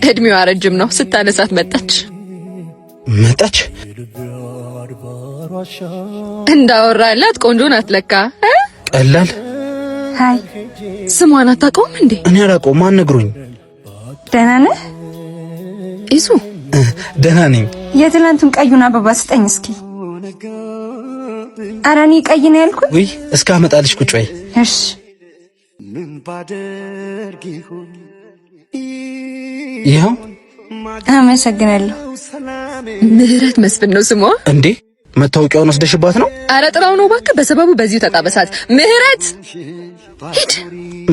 እድሜዋ ረጅም ነው። ስታነሳት መጣች እንዳወራላት ቆንጆ ናት ለካ። ቀላል ሃይ ስሟን አታውቀውም እንዴ? እኔ አላውቀውም። ማን ነግሮኝ? ደህና ነህ ኢሱ? ደህና ነኝ። የትላንቱን ቀዩን አበባ ስጠኝ እስኪ። ኧረ እኔ ቀይ ነው ያልኩት። ውይ እስከ አመጣልሽ ቁጭ በይ። እሺ ይኸው። አመሰግናለሁ። ምህረት መስፍን ነው ስሟ። እንዴ መታወቂያውን ወስደሽባት ነው? ኧረ ጥራው ነው እባክህ። በሰበቡ በዚሁ ተጣበሳት። ምህረት ሂድ።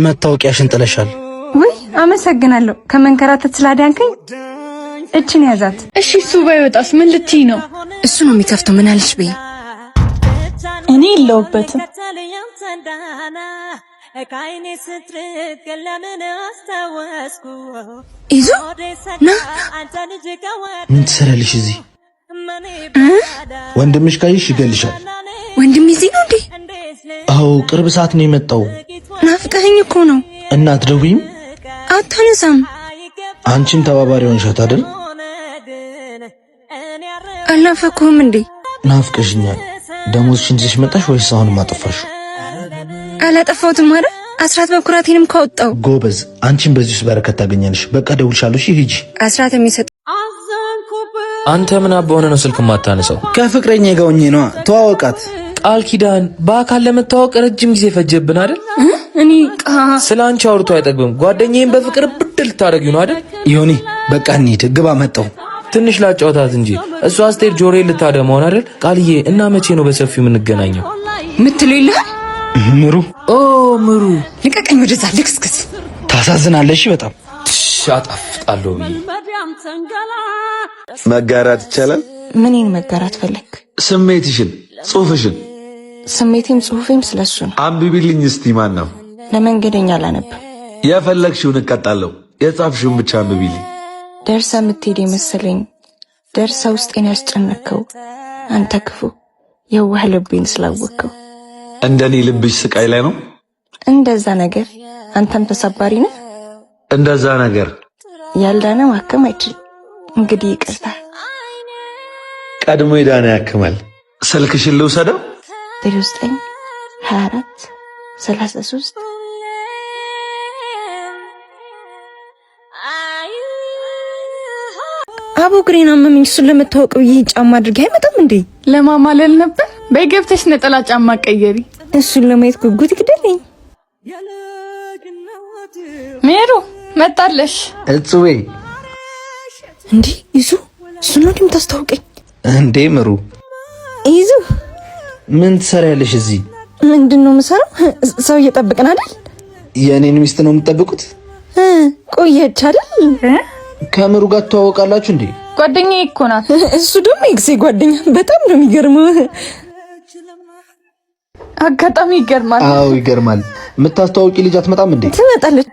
መታወቂያሽን ጥለሻል። ውይ አመሰግናለሁ። ከመንከራተት ስላዳንከኝ። እችን ያዛት። እሺ እሱ ባይወጣስ ምን ልትይ ነው? እሱ ነው የሚከፍተው። ምን አለሽ በይ። እኔ የለውበትም። ይዞ ና። ምን ትሰራለሽ እዚህ? ወንድምሽ ካይሽ ይገልሻል። ወንድም እዚህ ነው እንዴ? አዎ ቅርብ ሰዓት ነው የመጣው። ናፍቀኸኝ እኮ ነው። እናት ደውይም አታነሳም። አንቺም ተባባሪ ሆንሻት አይደል? አልናፈኩህም እንዴ? ናፍቀሽኛል። ደሞዝሽን ይዘሽ መጣሽ ወይስ አሁንም አጠፋሽው? አላጠፋሁትም። ኧረ አስራት በኩራቴንም ካወጣው ጎበዝ። አንቺም በዚህ ውስጥ በረከት ታገኛለሽ። በቃ ደውልሻለሁ። እሺ ሂጂ። አስራት የሚሰጥ አንተ ምን አባሆነ ነው ስልክ ማታነሳው? ከፍቅረኛ ጋር ሆኜ ነው። ተዋወቃት። ቃል ኪዳን በአካል ለመታወቅ ረጅም ጊዜ ፈጀብን አይደል? እኔ ስላንቺ አውርቶ አይጠግብም። ጓደኛዬን በፍቅር ብድል ታረጊው ነው አይደል? ዮኒ በቃ እንሂድ። ግባ መጣው። ትንሽ ላጫውታት እንጂ እሷ አስቴር ጆሮዬ ልታደማው አይደል? ቃልዬ እና መቼ ነው በሰፊው የምንገናኘው? ምትለው ይልህ ምሩ። ኦ ምሩ ልቀቀኝ። ወደዛ ልክስክስ። ታሳዝናለሽ በጣም። አጣፍጣለሁ ብዬ መጋራት ይቻላል? ምንን መጋራት ፈለክ? ስሜትሽን፣ ጽሁፍሽን። ስሜቴም ጽሁፌም ስለሱ ነው። አንብቢልኝ እስቲ። ማን ነው? ለመንገደኛ አላነብም። የፈለግሽውን እቀጣለሁ። የጻፍሽውን ብቻ አንብቢልኝ። ደርሰ የምትሄድ የመሰለኝ ደርሰ ውስጤን ያስጨነከው አንተ ክፉ የዋህ ልቤን ስላወቅከው። እንደኔ ልብሽ ስቃይ ላይ ነው? እንደዛ ነገር። አንተም ተሰባሪ ነህ። እንደዛ ነገር ያልዳነ ማከም አይችልም። እንግዲህ ይቅርታ። ቀድሞ የዳነ ያክማል። ስልክሽን ልውሰደው? 09 24 33 አቡ ግሬና አመመኝ። እሱን ለመታወቀው ይህ ጫማ አድርጌ አይመጣም እንዴ? ለማማለል ነበር። በገብተሽ ነጠላ ጫማ ቀየሪ። እሱን ለማየት ጉጉት ይግደልኝ። ሜሩ መጣለሽ። እጽዌ እንዴ ይዙ እሱን ነው የምታስተዋውቀኝ እንዴ? ምሩ ይዙ ምን ትሰሪያለሽ እዚህ? ምንድነው የምሰራው? ሰው እየጠበቅን አይደል? የኔን ሚስት ነው የምትጠብቁት? ቆየች አይደል? ከምሩ ጋር ተዋወቃላችሁ እንዴ? ጓደኛዬ እኮ ናት። እሱ ደግሞ የጊዜ ጓደኛ። በጣም ነው የሚገርመው። አጋጣሚ ይገርማል። አዎ ይገርማል። የምታስተዋውቂ ልጅ አትመጣም እንዴ? ትመጣለች።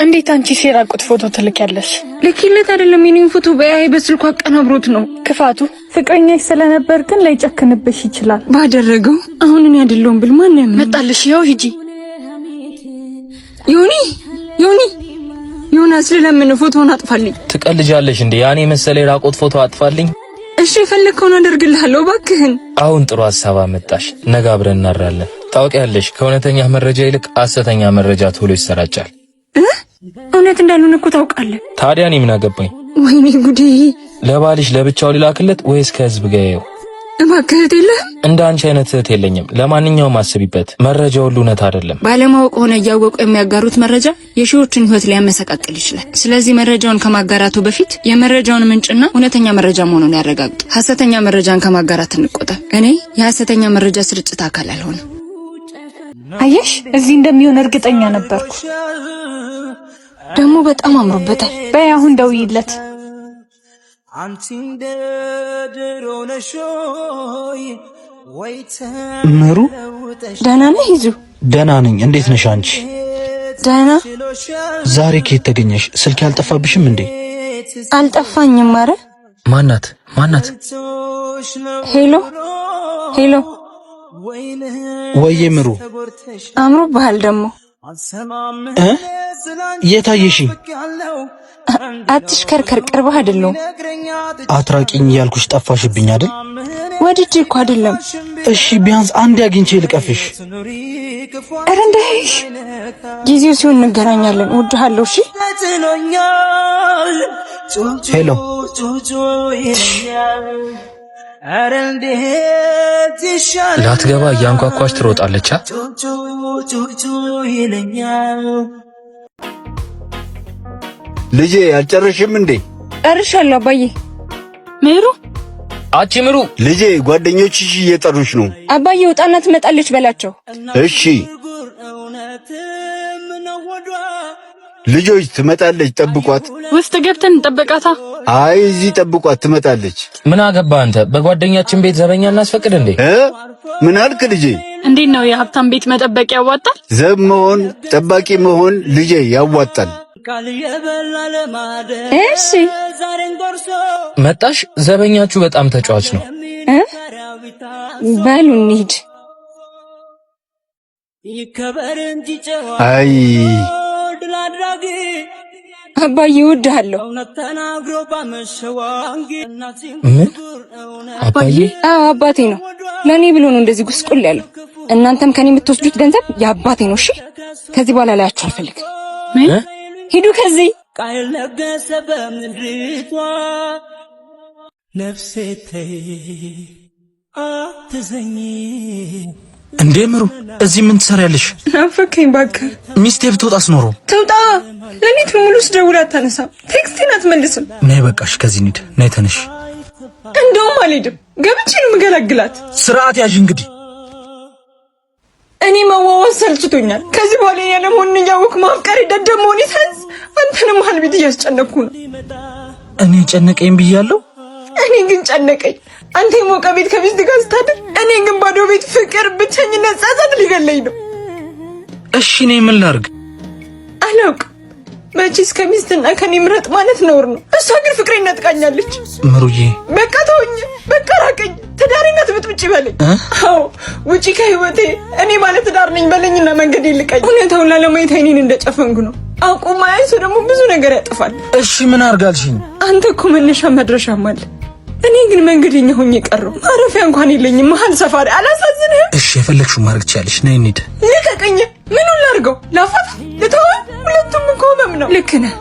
እንዴት አንቺ ሲራቁት ፎቶ ትልኪያለሽ? ልኪለት አይደለም የኔን ፎቶ በያይ በስልኩ አቀናብሮት ነው። ክፋቱ ፍቅረኛሽ ስለነበር ግን ላይጨክንብሽ ይችላል። ባደረገው አሁን እኔ አይደለሁም ብል ማን ያምን? መጣለሽ። ያው ሂጂ። ዮኒ ዮናስ ለምን ፎቶውን አጥፋልኝ? ትቀልጃለሽ እንዴ? ያኔ መሰለ የራቆት ፎቶ አጥፋልኝ። እሺ የፈለከውን አደርግልሃለሁ። እባክህን። አሁን ጥሩ ሐሳብ አመጣሽ። ነገ አብረን እናራለን። ታውቂያለሽ ከእውነተኛ መረጃ ይልቅ ሐሰተኛ መረጃ ቶሎ ይሰራጫል። እውነት እንዳልሆነ እኮ ታውቃለህ። ታዲያ እኔ ምን አገባኝ? ወይኔ ጉዴ። ለባልሽ ለብቻው ሊላክለት ወይስ ከህዝብ ጋር ይኸው? እባክህ እህት የለህም? እንደ አንቺ አይነት እህት የለኝም። ለማንኛውም አስቢበት። መረጃው ሁሉ እውነት አይደለም። ባለማወቅ ሆነ እያወቁ የሚያጋሩት መረጃ የሺዎችን ህይወት ሊያመሰቃቅል ይችላል። ስለዚህ መረጃውን ከማጋራቱ በፊት የመረጃውን ምንጭና እውነተኛ መረጃ መሆኑን ያረጋግጡ። ሐሰተኛ መረጃን ከማጋራት እንቆጠብ። እኔ የሐሰተኛ መረጃ ስርጭት አካል አልሆንም። አየሽ፣ እዚህ እንደሚሆን እርግጠኛ ነበርኩ። ደግሞ በጣም አምሮበታል። በይ አሁን ደውይለት። ምሩ ደህና ነህ? ይዙ ደህና ነኝ። እንዴት ነሽ አንቺ? ደህና። ዛሬ ከየት ተገኘሽ? ስልክ ያልጠፋብሽም እንዴ? አልጠፋኝም። ኧረ ማናት? ሄሎ ወይዬ ምሩ አምሮብሃል ደግሞ። የታየሽ አትሽከርከር፣ ቅርብህ አይደለም። አትራቂኝ ያልኩሽ ጠፋሽብኝ አይደል? ወድጄ እኮ አይደለም። እሺ ቢያንስ አንድ አግኝቼ ልቀፍሽ። ኧረ እንዳይሽ፣ ጊዜው ሲሆን እንገናኛለን። እወድሃለሁ። እሺ ሄሎ ላትገባ እያንኳኳች ትሮጣለች። ልጄ አልጨረሽም እንዴ? ጨርሻለሁ አባዬ። ምሩ አቺ ምሩ፣ ልጄ ጓደኞችሽ እየጠሩሽ ነው። አባዬ ውጣና ትመጣለች በላቸው። እሺ ልጆች ትመጣለች፣ ጠብቋት። ውስጥ ገብተን እንጠብቃታ። አይ እዚህ ጠብቋት፣ ትመጣለች። ምን አገባ አንተ? በጓደኛችን ቤት ዘበኛ እናስፈቅድ እንዴ? ምን አልክ ልጄ? እንዴት ነው የሀብታም ቤት መጠበቅ ያዋጣል? ዘብ መሆን ጠባቂ መሆን ልጄ ያዋጣል። እሺ መጣሽ? ዘበኛችሁ በጣም ተጫዋች ነው። በሉ እንሂድ። አይ አባዬ እወድሃለሁ። ምን አባዬ? አዎ አባቴ ነው። ለኔ ብሎ ነው እንደዚህ ጉስቁል ያለው። እናንተም ከኔ የምትወስዱት ገንዘብ የአባቴ ነው። እሺ ከዚህ በኋላ ላያችሁ አልፈልግም። ሂዱ ከዚህ። ቃል ነገሰ በምድሪቷ ነፍሴ ተይ አትዘኝ። እንዴ ምሩ፣ እዚህ ምን ትሰሪያለሽ? ናፈከኝ እባክህ። ሚስቴ ብትወጣስ ኖሮ ትውጣ። ለኔት ሙሉ ስደውል አታነሳም፣ ቴክስቴን አትመልስም። ነይ በቃሽ፣ ከዚህ እንሂድ። ነይ ተነሽ። እንደውም አልሄድም፣ ገብቼ ነው የምገላግላት። ስርዓት ያዥ እንግዲህ። እኔ መዋወስ ሰልችቶኛል። ከዚህ በኋላ ያለ መሆን እያወቅሁ ማፍቀር ደደብ መሆን ይሳንስ። አንተንም መሀል ቤት እያስጨነቅኩ ነው። እኔ ጨነቀኝ ብያለሁ። እኔ ግን ጨነቀኝ። አንተ የሞቀ ቤት ከሚስት ጋር ስታድር፣ እኔ ግን ባዶ ቤት ፍቅር፣ ብቸኝነት፣ ጸጸት ሊገለኝ ነው። እሺ እኔ ምን ላድርግ? አላውቅም። መቼስ ከሚስትና ከኔ ምረጥ ማለት ነውር ነው። እሷ ግን ፍቅሬን ነጥቃኛለች። ምሩዬ በቃ ተወኝ፣ በቃ ራቀኝ። ትዳሬን አትብጥብጭ በለኝ። አዎ ውጪ ከህይወቴ። እኔ ማለት ትዳር ነኝ በለኝና መንገድ ይልቀኝ። እውነታውን ላለማየት አይኔን እንደጨፈንኩ ነው። አውቆ ማያይ ሰው ደግሞ ብዙ ነገር ያጠፋል። እሺ ምን አርጋልሽኝ? አንተ እኮ መነሻ መድረሻም አለ። እኔ ግን መንገደኛ ሆኜ ቀረሁ። ማረፊያ እንኳን የለኝም። መሀል ሰፋሪ። አላሳዝንህም? እሺ የፈለግሽው ማድረግ ትችያለሽ። ነይ እንሂድ። ልቀቀኝ። ምኑን ላድርገው? ላፋት? ልተወው? ሁለቱም እኮ ህመም ነው። ልክ ነህ።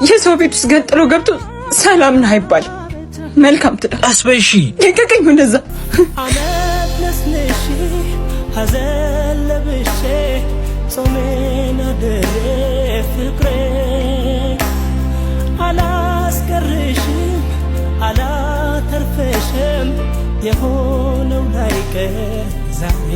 የሰው ቤት ውስጥ ገንጥሎ ገብቶ ሰላም ነህ አይባልም። መልካም ትዳር። ቀስ በይ እሺ። ልቀቀኝ። እንደዛ አላስቀርሽም አላተርፈሽም የሆነው ላይቀር ዛሬ